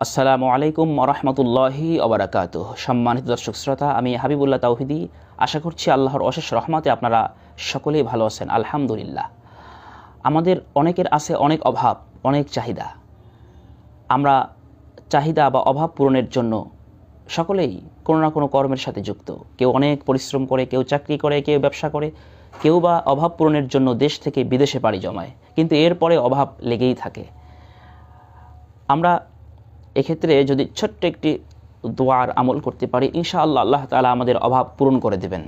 আসসালামু আলাইকুম ওরহমতুল্লাহি ওবারাকাতুহ। সম্মানিত দর্শক শ্রোতা, আমি হাবিবুল্লাহ তাওহিদি। আশা করছি আল্লাহর অশেষ রহমতে আপনারা সকলেই ভালো আছেন। আলহামদুলিল্লাহ। আমাদের অনেকের আছে অনেক অভাব, অনেক চাহিদা। আমরা চাহিদা বা অভাব পূরণের জন্য সকলেই কোনো না কোনো কর্মের সাথে যুক্ত। কেউ অনেক পরিশ্রম করে, কেউ চাকরি করে, কেউ ব্যবসা করে, কেউ বা অভাব পূরণের জন্য দেশ থেকে বিদেশে পাড়ি জমায়, কিন্তু এরপরে অভাব লেগেই থাকে। আমরা এক্ষেত্রে যদি ছোট্ট একটি দোয়ার আমল করতে পারি, ইনশাআল্লাহ আল্লাহ তাআলা আমাদের অভাব পূরণ করে দেবেন।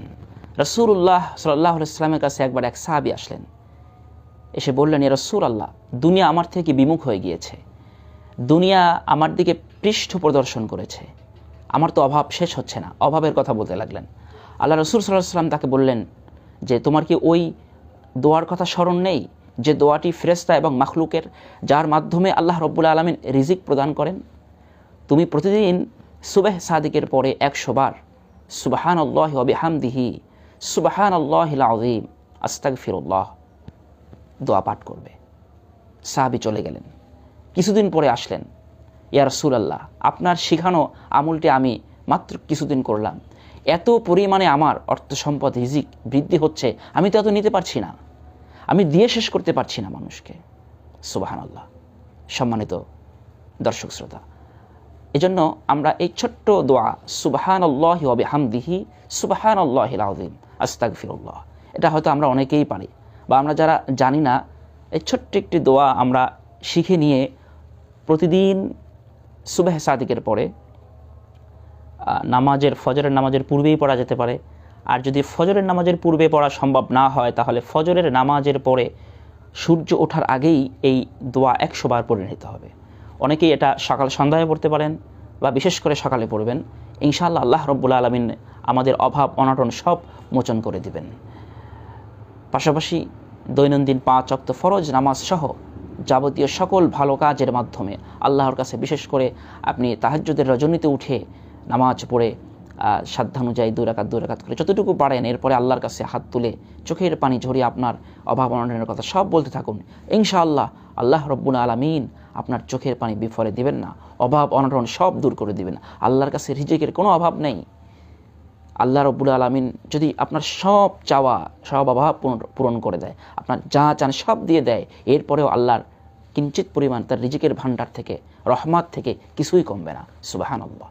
রাসূলুল্লাহ সাল্লাল্লাহু আলাইহি ওয়াসাল্লামের কাছে একবার এক সাহাবী আসলেন, এসে বললেন, ইয়া রাসূলুল্লাহ, দুনিয়া আমার থেকে বিমুখ হয়ে গিয়েছে, দুনিয়া আমার দিকে পৃষ্ঠ প্রদর্শন করেছে, আমার তো অভাব শেষ হচ্ছে না। অভাবের কথা বলতে লাগলেন। আল্লাহ রাসূল সাল্লাল্লাহু আলাইহি ওয়াসাল্লাম তাকে বললেন যে, তোমার কি ওই দোয়ার কথা স্মরণ নেই যে দোয়াটি ফেরেশতা এবং মাখলুকের, যার মাধ্যমে আল্লাহ রাব্বুল আলামিন রিজিক প্রদান করেন? তুমি প্রতিদিন সুবহ সাদিকের পরে 100 বার সুবহানাল্লাহি ওয়া বিহামদিহি সুবহানাল্লাহিল আযীম আস্তাগফিরুল্লাহ দোয়া পাঠ করবে। সাহাবী চলে গেলেন। কিছুদিন পরে আসলেন, ইয়া রাসূলুল্লাহ, আপনার শেখানো আমলটি আমি মাত্র কিছুদিন করলাম, এত পরিমাণে আমার অর্থ সম্পদ রিজিক বৃদ্ধি হচ্ছে, আমি তো এত নিতে পারছি না, আমি দিয়ে শেষ করতে পারছি না মানুষকে। সুবহানাল্লাহ। সম্মানিত দর্শক শ্রোতা, এজন্য আমরা এই ছোট্ট দোয়া সুবহানাল্লাহি ওয়া বিহামদিহি সুবহানাল্লাহিল আযীম আস্তাগফিরুল্লাহ, এটা হয়তো আমরা অনেকেই পারি, বা আমরা যারা জানি না, এই ছোট্ট একটি দোয়া আমরা শিখে নিয়ে প্রতিদিন সুবহ সাদিকের পরে ফজরের নামাজের পূর্বেই পড়া যেতে পারে। আর যদি ফজরের নামাজের পূর্বে পড়া সম্ভব না হয়, তাহলে ফজরের নামাজের পরে সূর্য ওঠার আগেই এই দোয়া 100 বার পড়ে নিতে হবে। অনেকেই এটা সকাল সন্ধ্যায় পড়তে পারেন, বা বিশেষ করে সকালে পড়বেন। ইনশাআল্লাহ আল্লাহ রাব্বুল আলামিন আমাদের অভাব অনটন সব মোচন করে দিবেন। পাশাপাশি দৈনন্দিন 5 ওয়াক্ত ফরজ নামাজ সহ যাবতীয় সকল ভালো কাজের মাধ্যমে আল্লাহর কাছে, বিশেষ করে আপনি তাহাজ্জুদের রজনীতে উঠে নামাজ পড়ে সাধ্যানুযায়ী 2 রাকাত করে যতটুকু পারেন, এরপরে আল্লাহর কাছে হাত তুলে চোখের পানি ঝরিয়ে আপনার অভাব অনটনের কথা সব বলতে থাকুন। ইনশাআল্লাহ আল্লাহ রাব্বুল আলামিন আপনার চোখের পানি বিফলে দিবেন না, অভাব অনটন সব দূর করে দিবেন। আল্লাহর কাছে রিজিকের কোনো অভাব নেই। আল্লাহ রাব্বুল আলামিন যদি আপনার সব চাওয়া, সব অভাব পূরণ করে দেয়, আপনার যা চান সব দিয়ে দেয়, এরপরেও আল্লাহর কিঞ্চিত পরিমাণ তার রিজিকের ভান্ডার থেকে, রহমত থেকে কিছুই কমবে না। সুবহানাল্লাহ।